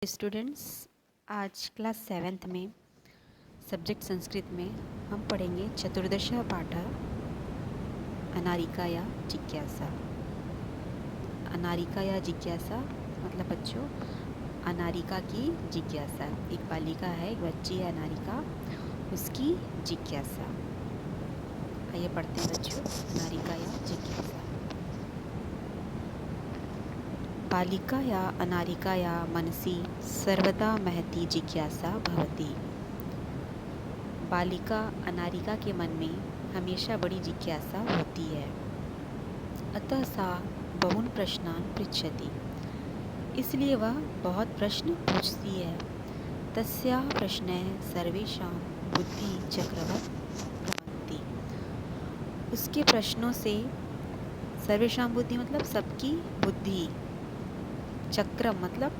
Students, आज class 7th में subject Sanskrit में हम पढ़ेंगे चतुर्दश पाठ अनारिका या जिज्ञासा। अनारिका या जिज्ञासा मतलब बच्चों अनारिका की जिज्ञासा। एक बालिका है, एक बच्ची है अनारिका, उसकी जिज्ञासा। आइए पढ़ते हैं बच्चों अनारिका या जिज्ञासा। बालिकाया अनारिकाया मनसि सर्वदा महती जिज्ञासा भवति। बालिका अनारिका के मन में हमेशा बड़ी जिज्ञासा होती है। अतः सा बहुन प्रश्नान पृच्छति, इसलिए वह बहुत प्रश्न पूछती है। तस्याः प्रश्नैः सर्वेषां बुद्धि चक्रवत् भ्रमन्ति। उसके प्रश्नों से सर्वेषां बुद्धि मतलब सबकी बुद्धि, चक्रम मतलब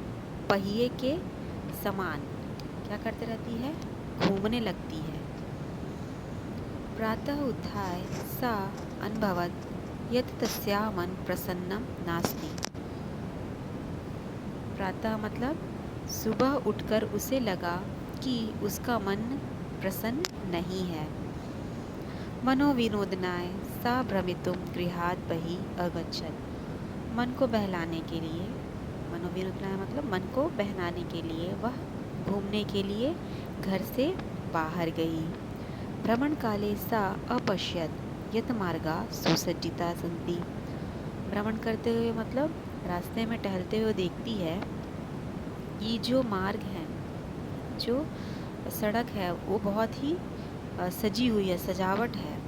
पहिए के समान क्या करते रहती है, घूमने लगती है। प्रातः उत्थाय सा अनुभवत यत् तस्याः मन प्रसन्नम नास्ति। प्रातः मतलब सुबह उठकर उसे लगा कि उसका मन प्रसन्न नहीं है। मनोविनोदनाय सा भ्रमितुं गृहात् बहिः अगच्छत्। मन को बहलाने के लिए, मनोविनोदनाय मतलब मन को बहलाने के लिए वह घूमने के लिए घर से बाहर गई। भ्रमण काले सा अपश्यत यत् मार्गा सुसज्जिता सन्ति। भ्रमण करते हुए मतलब रास्ते में टहलते हुए देखती है कि जो मार्ग है, जो सड़क है वो बहुत ही सजी हुई है, सजावट है।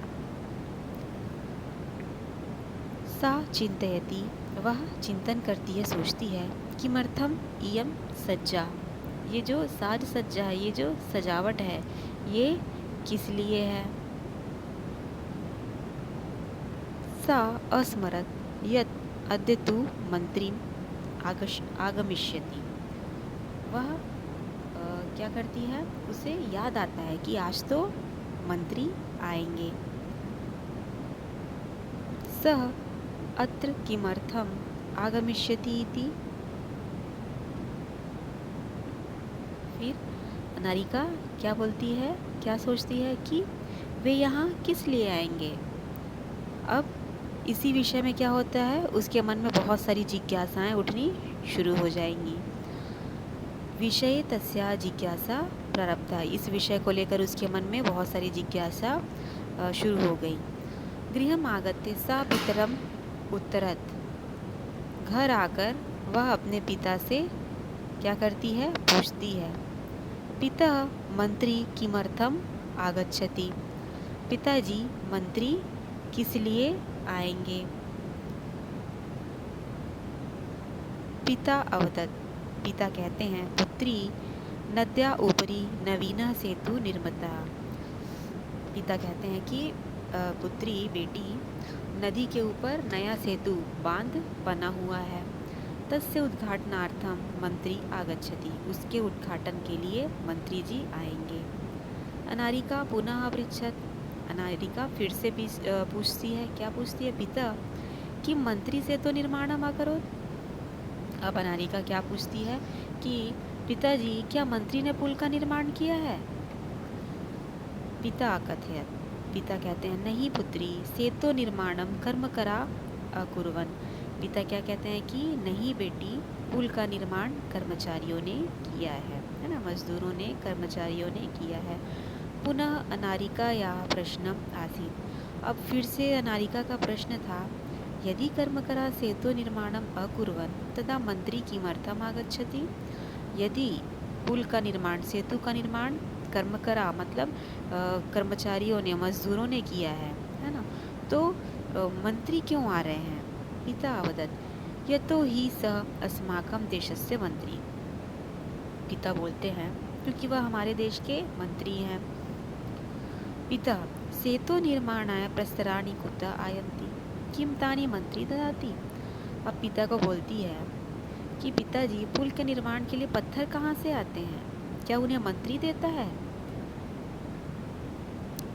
सा चिंतयति, वह चिंतन करती है, सोचती है किमर्थम इयं सज्जा, ये जो साज सज्जा है, ये जो सजावट है, ये किस लिए है। सा अस्मरत यत् अद्य तु मंत्री आगमिष्यति। वह क्या करती है, उसे याद आता है कि आज तो मंत्री आएंगे। सः अत्र किमर्थम आगमिष्यति इति। फिर अनारिका क्या बोलती है, क्या सोचती है कि वे यहाँ किस लिए आएंगे। अब इसी विषय में क्या होता है, उसके मन में बहुत सारी जिज्ञासाएं उठनी शुरू हो जाएंगी। विषये तस्या जिज्ञासा प्रारब्धा, इस विषय को लेकर उसके मन में बहुत सारी जिज्ञासा शुरू हो गई। गृहम् आगत्य सा पितरम उत्तरत, घर आकर वह अपने पिता से क्या करती है, पूछती है। पिता मंत्री किमर्थम आगच्छति, पिताजी मंत्री किस लिए आएंगे। पिता अवदत्, पिता कहते हैं, पुत्री नद्या ऊपरी नवीना सेतु निर्मिता। पिता कहते हैं कि पुत्री बेटी नदी के ऊपर नया सेतु बांध बना हुआ है। तस्य उद्घाटनार्थम मंत्री आगच्छति, उसके उद्घाटन के लिए मंत्री जी आएंगे। अनारिका पुनः पृच्छत, अनारिका फिर से पूछती है, क्या पूछती है, पिता कि मंत्री से तो निर्माणम अकरोत्। अब अनारिका क्या पूछती है कि पिताजी क्या मंत्री ने पुल का निर्माण किया है। पिता कथयत, पिता कहते हैं, नहीं पुत्री सेतो निर्माणम कर्मकरा अकुर्वन्। पिता क्या कहते हैं कि नहीं बेटी, पुल का निर्माण कर्मचारियों ने किया है ना, मजदूरों ने, कर्मचारियों ने किया है। पुनः अनारिका या प्रश्नम आसीत्, अब फिर से अनारिका का प्रश्न था, यदि कर्मकरा सेतु निर्माणम अकुर्वन् तदा मंत्री किमर्थम आगच्छति। यदि पुल का निर्माण, सेतु का निर्माण कर्मकरा मतलब कर्मचारियों ने, मजदूरों ने किया है ना, तो मंत्री क्यों आ रहे हैं। पिता अवदत् यतो हि सः अस्माकं देशस्य मंत्री। पिता बोलते हैं क्योंकि वह हमारे देश के मंत्री हैं। पिता सेतु निर्माणाय प्रस्तराणि कुतः आयन्ति, किं तानि मंत्री ददाति। अब पिता को बोलती है कि पिताजी पुल के निर्माण के लिए पत्थर कहाँ से आते हैं, क्या उन्हें मंत्री देता है।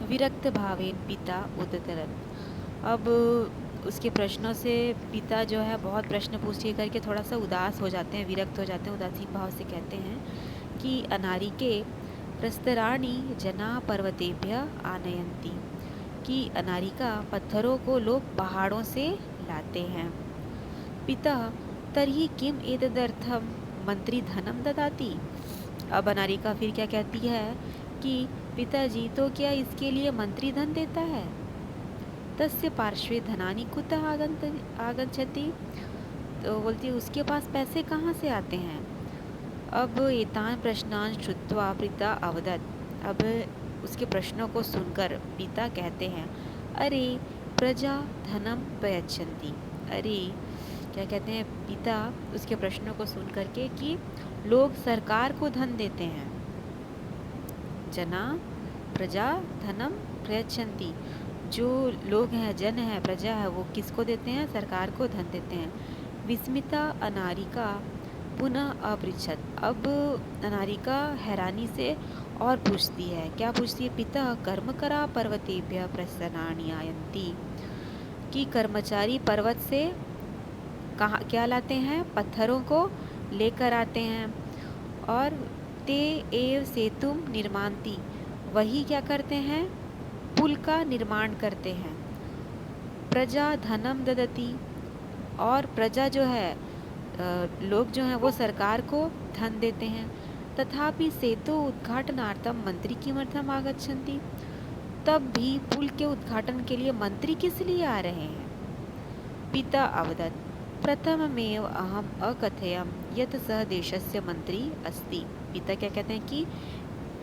विरक्त भावेन पिता उद्धरत, अब उसके प्रश्नों से पिता जो है बहुत प्रश्न पूछिए करके थोड़ा सा उदास हो जाते हैं, विरक्त हो जाते हैं, उदासीन भाव से कहते हैं कि अनारिके प्रस्तराणि जना पर्वतेभ्य आनयन्ति, कि अनारिका पत्थरों को लोग पहाड़ों से लाते हैं। पिता तर्हि किम एतदर्थम मंत्री धनम ददाति। अब अनारिका फिर क्या कहती है कि पिताजी तो क्या इसके लिए मंत्री धन देता है। तस्य पार्श्वे धनानि कुतः आगच्छति, तो बोलती है उसके पास पैसे कहाँ से आते हैं। अब एतान प्रश्नान श्रुत्वा पिता अवदत्, अब उसके प्रश्नों को सुनकर पिता कहते हैं अरे प्रजा धनम प्रयच्छन्ति, अरे क्या कहते हैं पिता उसके प्रश्नों को सुन करके कि लोग सरकार को धन देते हैं। जना प्रजा धनम प्रयच्छन्ति, जो लोग हैं, जन है, प्रजा है, वो किसको देते हैं, सरकार को धन देते हैं। विस्मिता अनारिका पुनः अपृच्छत, अब अनारिका हैरानी से और पूछती है, क्या पूछती है, पिता कर्म करा पर्वतेभ्य प्रस्थानानि आयन्ति, कि कर्मचारी पर्वत से कहाँ क्या लाते हैं, पत्थरों को लेकर आते हैं। और ते एव सेतुम निर्मान्ति, वही क्या करते हैं, पुल का निर्माण करते हैं। प्रजा धनम ददति, और प्रजा जो है, लोग जो हैं वो सरकार को धन देते हैं। तथापि सेतु उद्घाटनार्थम मंत्री किमर्थम आगच्छन्ति, तब भी पुल के उद्घाटन के लिए मंत्री किस लिए आ रहे हैं। पिता अवदत् प्रथममेव अहम अकथयम यत् सः देशस्य मंत्री अस्ति, पिता क्या कहते हैं कि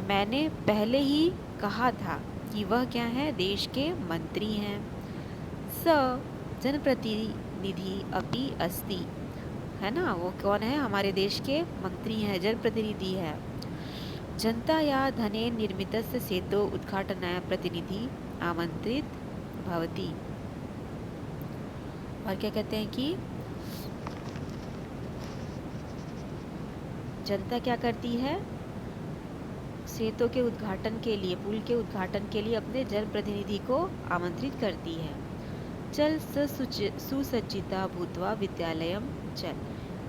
मैंने पहले ही कहा था कि वह क्या है, देश के मंत्री हैं। स जनप्रतिनिधि अपि अस्ति, है ना, वो कौन है, हमारे देश के मंत्री हैं, जनप्रतिनिधि है। जनता या धने निर्मितस्य सेतु उद्घाटनाय प्रतिनिधि आमंत्रित भवति, और क्या कहते हैं कि जनता क्या करती है, सेतु के उद्घाटन के लिए, पुल के उद्घाटन के लिए अपने जनप्रतिनिधि को आमंत्रित करती है। चल सुसज्जिता भूत्वा विद्यालयम चल,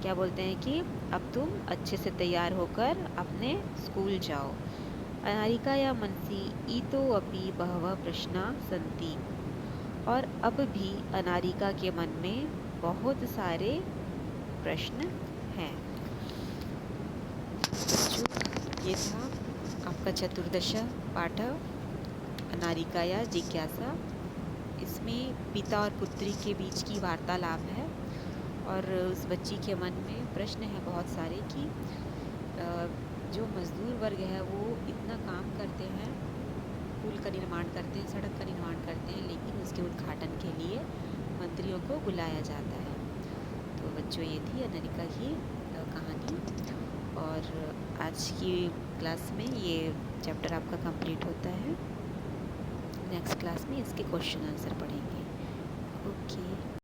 क्या बोलते हैं कि अब तुम अच्छे से तैयार होकर अपने स्कूल जाओ। अनारिका या मनसी इतो अपि बहवः प्रश्ना सन्ति, और अब भी अनारिका के मन में बहुत सारे प्रश्न हैं। ये था आपका चतुर्दश पाठ अनारिका या जिज्ञासा। इसमें पिता और पुत्री के बीच की वार्तालाप है, और उस बच्ची के मन में प्रश्न है बहुत सारे कि जो मजदूर वर्ग है वो इतना काम करते हैं, पुल का निर्माण करते हैं, सड़क का निर्माण करते हैं, लेकिन उसके उद्घाटन के लिए मंत्रियों को बुलाया जाता है। तो बच्चों, ये थी अनारिका की कहानी, और आज की क्लास में ये चैप्टर आपका कंप्लीट होता है। नेक्स्ट क्लास में इसके क्वेश्चन आंसर पढ़ेंगे। ओके।